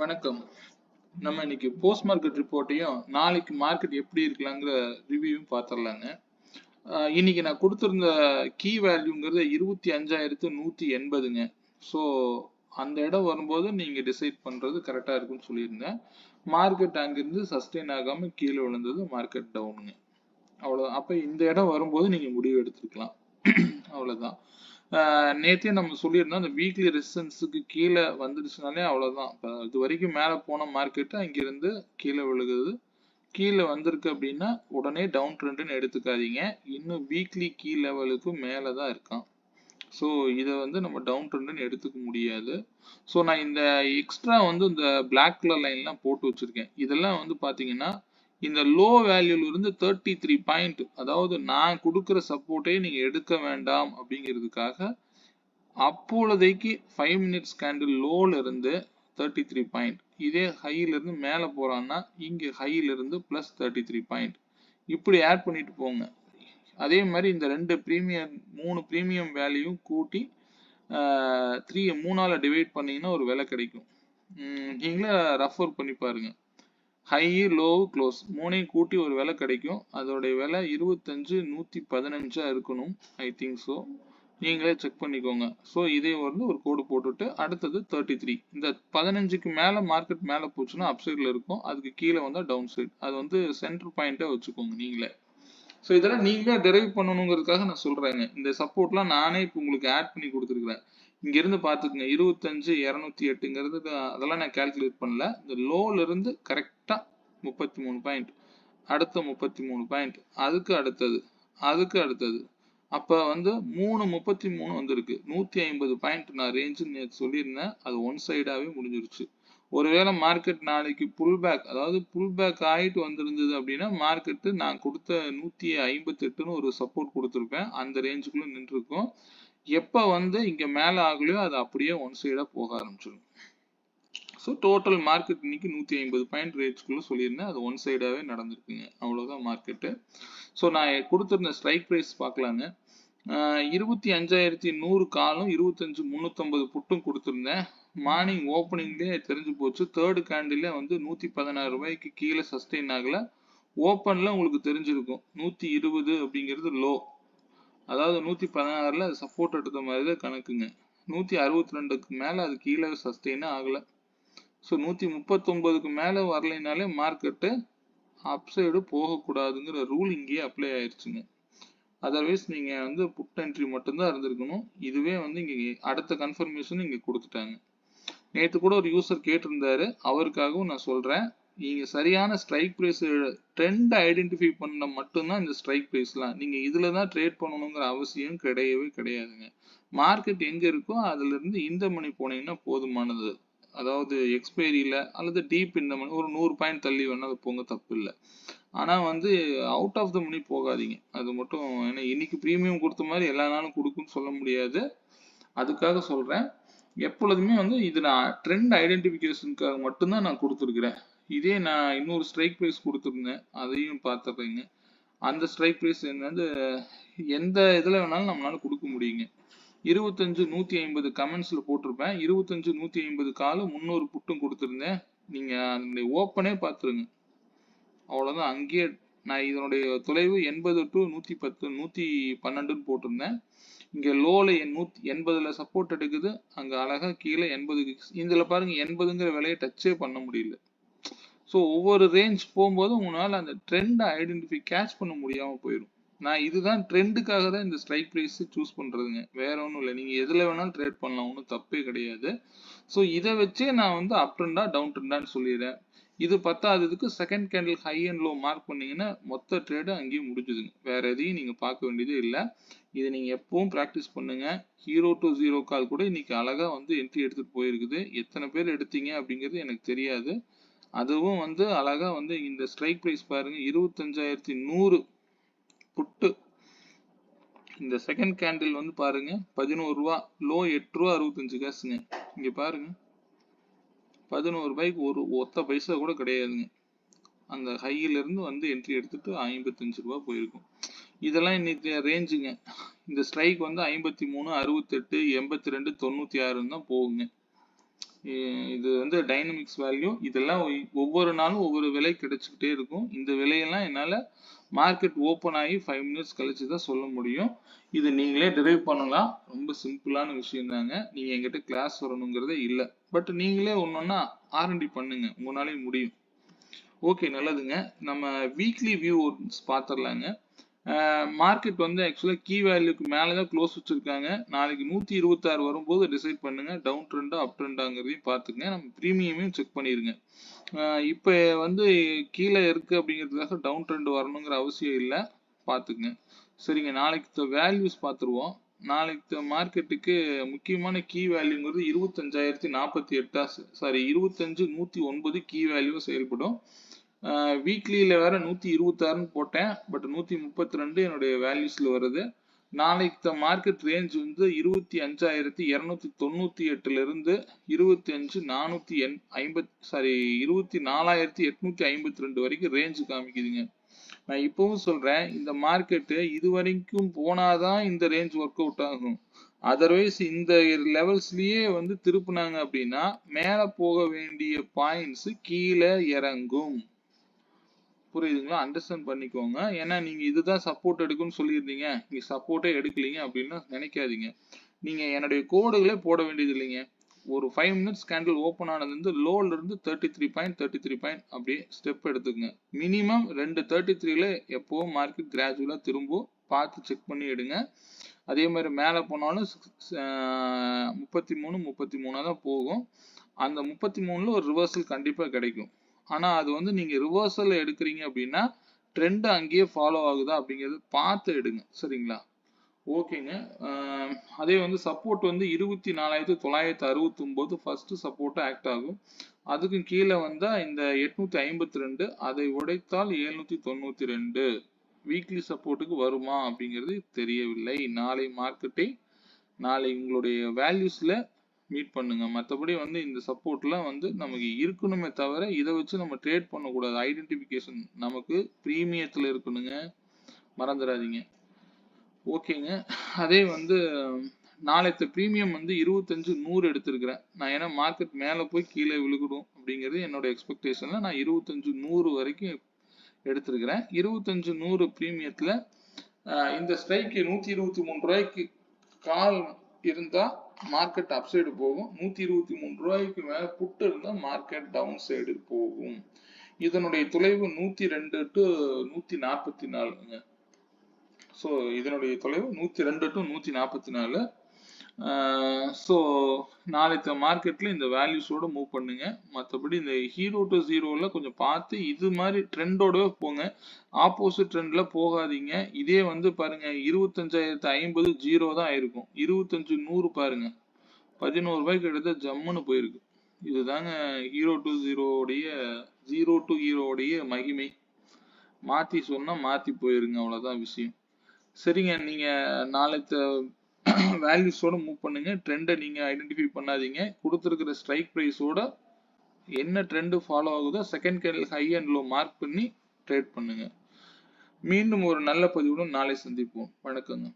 வணக்கம். நம்ம இன்னைக்கு போஸ்ட் மார்க்கெட் ரிப்போர்ட்டையும் நாளைக்கு மார்க்கெட் எப்படி இருக்கலாங்கிற ரிவ்யூவும் பார்த்துடலாங்க. இன்னைக்கு நான் கொடுத்திருந்த கீ வேல்யூங்கிறது 25,180ங்க. ஸோ அந்த இடம் வரும்போது நீங்க டிசைட் பண்றது கரெக்டா இருக்குன்னு சொல்லியிருந்தேன். மார்க்கெட் அங்கிருந்து சஸ்டெயின் ஆகாம கீழே விழுந்தது, மார்க்கெட் டவுனுங்க. அவ்வளவுதான். அப்ப இந்த இடம் வரும்போது நீங்க முடிவு எடுத்துக்கலாம். அவ்வளவுதான். நேத்தே நம்ம சொல்லியிருந்தோம், அந்த வீக்லி ரெசிஸ்டன்ஸுக்கு கீழே வந்துடுச்சுனாலே அவ்வளவுதான். இப்போ இது வரைக்கும் மேலே போன மார்க்கெட்டு அங்கிருந்து கீழே விழுகுது. கீழே வந்திருக்கு அப்படின்னா உடனே டவுன் ட்ரெண்டுன்னு எடுத்துக்காதீங்க. இன்னும் வீக்லி கீ லெவலுக்கு மேலே தான் இருக்கான். ஸோ இதை வந்து நம்ம டவுன் ட்ரெண்டுன்னு எடுத்துக்க முடியாது. ஸோ நான் இந்த எக்ஸ்ட்ரா வந்து இந்த பிளாக் கலர் லைன்லாம் போட்டு வச்சிருக்கேன். இதெல்லாம் வந்து பார்த்தீங்கன்னா இந்த லோ வேல்யூல இருந்து 33 பாயிண்ட், அதாவது நான் கொடுக்குற சப்போர்ட்டே நீங்க எடுக்க வேண்டாம் அப்படிங்கிறதுக்காக அப்பொழுதைக்கு 5 மினிட்ஸ் கேண்டில் லோல இருந்து 33 பாயிண்ட், இதே ஹையில இருந்து மேல போறான்னா இங்க ஹையில இருந்து பிளஸ் 33 பாயிண்ட், இப்படி ஆட் பண்ணிட்டு போங்க. அதே மாதிரி இந்த மூணு பிரீமியம் வேல்யூ கூட்டி 3ஆல டிவைட் பண்ணீங்கன்னா ஒரு விலை கிடைக்கும். நீங்களே ரெஃபர் பண்ணி பாருங்க. ஹை, லோ, க்ளோஸ் மூணையும் கூட்டி ஒரு விலை கிடைக்கும். அதோடைய விலை 25,115 இருக்கணும். I think so. நீங்களே செக் பண்ணிக்கோங்க. ஸோ இதே வந்து ஒரு கோடு போட்டுட்டு அடுத்தது 33. இந்த 15க்கு மேலே மார்க்கெட் மேலே போச்சுன்னா அப்சைடில் இருக்கும், அதுக்கு கீழே வந்தால் டவுன் சைட். அது வந்து சென்டர் பாயிண்ட்டாக வச்சுக்கோங்க நீங்களே. ஸோ இதெல்லாம் நீங்களே டெரைவ் பண்ணணுங்கிறதுக்காக நான் சொல்கிறேங்க. இந்த சப்போர்ட்லாம் நானே இப்போ உங்களுக்கு ஆட் பண்ணி கொடுத்துருக்குறேன். இங்கிருந்து பார்த்துக்குங்க, 25,208ங்கிறது அதெல்லாம் நான் கால்குலேட் பண்ணல. இந்த லோல இருந்து கரெக்டாக 33 பாயிண்ட், அடுத்த 33 பாயிண்ட், அதுக்கு அடுத்தது அப்போ வந்து 33 வந்திருக்கு. 150 பாயிண்ட் நான் ரேஞ்சுன்னு சொல்லியிருந்தேன். அது ஒன் சைடாகவே முடிஞ்சிருச்சு. ஒருவேளை மார்க்கெட் நாளைக்கு புல் பேக், அதாவது புல் பேக் ஆகிட்டு வந்திருந்தது அப்படின்னா மார்க்கெட்டு நான் கொடுத்த 158ன்னு ஒரு சப்போர்ட் கொடுத்துருப்பேன். அந்த ரேஞ்சுக்குள்ளே நின்றுருக்கும். எப்போ வந்து இங்கே மேலே ஆகலையோ அது அப்படியே ஒன் சைடாக போக ஆரம்பிச்சிடும். ஸோ டோட்டல் மார்க்கெட் இன்னைக்கு 150 பாயிண்ட் ரேஞ்சுக்குள்ளே சொல்லியிருந்தேன். அது ஒன் சைடாகவே நடந்திருக்குங்க. அவ்வளோதான் மார்க்கெட்டு. ஸோ நான் கொடுத்துருந்த ஸ்ட்ரைக் ப்ரைஸ் பார்க்கலாங்க. 25,100 காலும் 25,350 புட்டும் கொடுத்துருந்தேன். மார்னிங் ஓப்பனிங்லேயே தெரிஞ்சு போச்சு. தேர்டு கேண்டிலே வந்து 116 ரூபாய்க்கு கீழே சஸ்டெயின் ஆகலை. ஓப்பனில் உங்களுக்கு தெரிஞ்சிருக்கும் 120 அப்படிங்கிறது லோ, அதாவது 116ல் அது சப்போர்ட் எடுத்த மாதிரி தான் கணக்குங்க. 162க்கு மேலே அது கீழே சஸ்டெயினே ஆகலை. ஸோ 139க்கு மேலே வரலைனாலே மார்க்கெட்டு அப்சைடு போகக்கூடாதுங்கிற ரூல் இங்கேயே அப்ளை ஆயிடுச்சுங்க. அதர்வைஸ் நீங்கள் வந்து புட் என்ட்ரி மட்டும்தான் இருந்திருக்கணும். இதுவே வந்து இங்கே அடுத்த கன்ஃபர்மேஷன் இங்கே கொடுத்துட்டாங்க. நேற்று கூட ஒரு யூசர் கேட்டிருந்தாரு, அவருக்காகவும் நான் சொல்கிறேன். நீங்கள் சரியான ஸ்ட்ரைக் ப்ரைஸ் ட்ரெண்ட் ஐடென்டிஃபை பண்ண மட்டும்தான் இந்த ஸ்ட்ரைக் ப்ரைஸ்லாம். நீங்கள் இதில் தான் ட்ரேட் பண்ணணுங்கிற அவசியம் கிடையவே கிடையாதுங்க. மார்க்கெட் எங்கே இருக்கோ அதுலேருந்து இந்த மணி போனீங்கன்னா போதுமானது. அதாவது எக்ஸ்பைரியில் அல்லது டீப் இந்த மணி ஒரு 100 பாயிண்ட் தள்ளி வேணால் அது போங்க, தப்பு இல்லை. ஆனால் வந்து அவுட் ஆஃப் த மணி போகாதீங்க. அது மட்டும், ஏன்னா இன்னைக்கு ப்ரீமியம் கொடுத்த மாதிரி எல்லா நாளும் கொடுக்குன்னு சொல்ல முடியாது. அதுக்காக சொல்கிறேன். எப்பொழுதுமே வந்து இது நான் ட்ரெண்ட் ஐடென்டிஃபிகேஷனுக்காக மட்டும்தான் நான் கொடுத்துருக்குறேன். இதே நான் இன்னொரு ஸ்ட்ரைக் ப்ரைஸ் கொடுத்துருந்தேன், அதையும் பார்த்துடுறீங்க. அந்த ஸ்ட்ரைக் ப்ரைஸ் வந்து எந்த இதில் வேணாலும் நம்மளால கொடுக்க முடியுங்க. 25,150 கமெண்ட்ஸில் போட்டிருப்பேன். 25,150 காலும் 300 புட்டும் கொடுத்துருந்தேன். நீங்கள் அந்த ஓப்பனே பார்த்துருங்க. அவ்வளோதான். அங்கேயே நான் இதனுடைய தொலைவு 80 to 110 112ன்னு போட்டிருந்தேன். இங்கே லோல 180ல் சப்போர்ட் எடுக்குது, அங்கே அழகாக கீழே 80க்கு. இதில் பாருங்க 80ங்கிற விலையை டச்சே பண்ண முடியல. ஸோ ஒவ்வொரு ரேஞ்ச் போகும்போது உங்களால் அந்த ட்ரெண்டை கேட்ச் பண்ண முடியாமல் போயிடும். நான் இதுதான் ட்ரெண்டுக்காக தான் இந்த ஸ்ட்ரைக் ப்ரைஸ் சூஸ் பண்ணுறதுங்க, வேற ஒன்றும் இல்லை. நீங்கள் எதில் வேணாலும் ட்ரேட் பண்ணலாம், ஒன்றும் தப்பே கிடையாது. ஸோ இதை வச்சே நான் வந்து அப் ட்ரெண்டா டவுன் ட்ரெண்டான்னு சொல்லிடுறேன். இது பத்தாததுக்கு second candle high and low mark பண்ணீங்கன்னா மொத்த ட்ரேடு அங்கேயும் முடிஞ்சுதுங்க. வேற எதையும் நீங்கள் பார்க்க வேண்டியது இல்லை. இதை நீங்கள் எப்பவும் ப்ராக்டிஸ் பண்ணுங்க. 0 to 0 கால் கூட இன்னைக்கு அழகாக வந்து என்ட்ரி எடுத்துகிட்டு போயிருக்குது. எத்தனை பேர் எடுத்தீங்க அப்படிங்கிறது எனக்கு தெரியாது. அதுவும் வந்து அழகாக வந்து இந்த ஸ்ட்ரைக் ப்ரைஸ் பாருங்க, 25,100 புட்டு. இந்த செகண்ட் கேண்டில் வந்து பாருங்க 11 ரூபா, லோ 8 ரூபா 65 காசுங்க. இங்க பாருங்க 11 ரூபாய்க்கு ஒரு ஒத்த பைசா கூட கிடையாதுங்க. அந்த ஹையில இருந்து வந்து என்ட்ரி எடுத்துட்டு 55 ரூபா போயிருக்கும். இதெல்லாம் இன்னைக்கு ரேஞ்சுங்க. இந்த ஸ்ட்ரைக் வந்து 53, 68, 82, 96 தான் போகுங்க. இது வந்து டைனமிக்ஸ் வேல்யூ. இதெல்லாம் ஒவ்வொரு நாளும் ஒவ்வொரு விலை கிடைச்சிக்கிட்டே இருக்கும். இந்த விலையெல்லாம் என்னால் மார்க்கெட் ஓப்பன் ஆகி 5 மினிட்ஸ் கழிச்சு தான் சொல்ல முடியும். இது நீங்களே டிரைவ் பண்ணலாம். ரொம்ப சிம்பிளான விஷயம் தாங்க. நீங்கள் எங்கிட்ட கிளாஸ் வரணுங்கிறதே இல்லை. பட் நீங்களே ஒன்றொன்னா ஆர்என்டி பண்ணுங்க, உங்களாலேயும் முடியும். ஓகே, நல்லதுங்க. நம்ம வீக்லி வியூ பார்த்துடலாங்க. மார்க்கெட் வந்து ஆக்சுவலாக கீ வேல்யூக்கு மேலே தான் க்ளோஸ் வச்சுருக்காங்க. நாளைக்கு 126 வரும்போது டிசைட் பண்ணுங்க, டவுன் ட்ரெண்டா அப் ட்ரெண்டாங்கிறதையும் பார்த்துங்க. நம்ம ப்ரீமியமையும் செக் பண்ணிடுங்க. இப்போ வந்து கீழே இருக்குது அப்படிங்கிறதுக்காக டவுன் ட்ரெண்ட் வரணுங்கிற அவசியம் இல்லை, பார்த்துக்குங்க. சரிங்க, நாளைக்கு வேல்யூஸ் பார்த்துருவோம். நாளைக்கு மார்க்கெட்டுக்கு முக்கியமான கீ வேல்யூங்கிறது 25,048 சாரி 25,109 கீ வேல்யூ செயல்படும். வீக்லியில் வேற 126ன்னு போட்டேன், பட் 132 என்னுடைய வேல்யூஸில் வருது. நாளைக்கு மார்க்கெட் ரேஞ்ச் வந்து 25,298 24,852 வரைக்கும் ரேஞ்சு காமிக்குதுங்க. நான் இப்பவும் சொல்றேன், இந்த மார்க்கெட்டு இது வரைக்கும் போனாதான் இந்த ரேஞ்ச் ஒர்க் அவுட் ஆகும். அதர்வைஸ் இந்த லெவல்ஸ்லயே வந்து திருப்புனாங்க அப்படின்னா மேல போக வேண்டிய பாயிண்ட்ஸ் கீழே இறங்கும். புரியுதுங்களா? அண்டர்ஸ்டாண்ட் பண்ணிக்கோங்க. ஏன்னா நீங்க இதுதான் சப்போர்ட் எடுக்கும்னு சொல்லியிருந்தீங்க, நீங்க சப்போர்ட்டே எடுக்கலீங்க அப்படின்னு நினைக்காதீங்க. நீங்க என்னுடைய கோடுகளே போட வேண்டியது இல்லைங்க. ஒரு 5 மினிட்ஸ் கேண்டில் ஓப்பன் ஆனது வந்து லோல இருந்து 33 பாயிண்ட் அப்படியே ஸ்டெப் எடுத்துக்கங்க. மினிமம் 233ல எப்போவும் மார்க்கெட் கிராஜுவலா திரும்பும், பார்த்து செக் பண்ணி எடுங்க. அதே மாதிரி மேலே போனாலும் 33 தான் போகும். அந்த 33ல ஒரு ரிவர்சல் கண்டிப்பாக கிடைக்கும். ஆனால் அது வந்து நீங்கள் ரிவர்சல் எடுக்கிறீங்க அப்படின்னா ட்ரெண்ட் அங்கேயே ஃபாலோ ஆகுதா அப்படிங்கிறது பார்த்து எடுங்க. சரிங்களா? ஓகேங்க. அதே வந்து சப்போர்ட் வந்து 24,969 ஃபர்ஸ்ட் சப்போர்ட் ஆக்ட் ஆகும். அதுக்கும் கீழே வந்தால் இந்த 852, அதை உடைத்தால் 792 வீக்லி சப்போர்ட்டுக்கு வருமா அப்படிங்கிறது தெரியவில்லை. நாளை உங்களுடைய வேல்யூஸ்ல மீட் பண்ணுங்க. மற்றபடி வந்து இந்த சப்போர்ட்லாம் வந்து நமக்கு இருக்கணுமே தவிர இதை வச்சு நம்ம ட்ரேட் பண்ணக்கூடாது. ஐடென்டிஃபிகேஷன் நமக்கு ப்ரீமியத்தில் இருக்கணுங்க, மறந்துடாதீங்க. ஓகேங்க. அதே வந்து நாளைக்கு ப்ரீமியம் வந்து 25,100 எடுத்திருக்கிறேன் நான். ஏன்னா மார்க்கெட் மேலே போய் கீழே விழுகணும் அப்படிங்கிறது என்னோட எக்ஸ்பெக்டேஷனில் நான் 25,100 வரைக்கும் எடுத்திருக்கிறேன். 25,100 ப்ரீமியத்தில் இந்த ஸ்ட்ரைக்கு 123 ரூபாய்க்கு கால் இருந்தால் மார்க்கெட் அப் சைடு போகும். 123 ரூபாய்க்கு மேலே புட்டு இருந்தால் மார்க்கெட் டவுன் சைடு போகும். இதனுடைய தொலைவு 102 to 144ங்க. ஸோ இதனுடைய தொலைவு 102 to 144. ஸோ நாளைக்கு மார்க்கெட்டில் இந்த வேல்யூஸோட மூவ் பண்ணுங்க. மற்றபடி இந்த ஹீரோ டு ஜீரோவில் கொஞ்சம் பார்த்து இது மாதிரி ட்ரெண்டோடவே போங்க, ஆப்போசிட் ட்ரெண்டில் போகாதீங்க. இதே வந்து பாருங்க 25,050 ஜீரோ தான் ஆயிருக்கும். 25,100 பாருங்க 11 ரூபாய்க்கு எடுத்த ஜம்முன்னு போயிருக்கு. இதுதாங்க ஹீரோ டு ஹீரோடைய மகிமை. மாற்றி சொன்னால் மாற்றி போயிருங்க, அவ்வளோதான் விஷயம். சரிங்க, நீங்கள் நாளைக்கு வேல்யூஸோட மூவ் பண்ணுங்க. ட்ரெண்டை நீங்க ஐடென்டிஃபை பண்ணாதீங்க. கொடுத்துருக்கிற ஸ்ட்ரைக் ப்ரைஸோட என்ன ட்ரெண்ட் ஃபாலோ ஆகுதோ second candle high and low mark பண்ணி ட்ரேட் பண்ணுங்க. மீண்டும் ஒரு நல்ல பதிவுடன் நாளை சந்திப்போம். வணக்கங்க.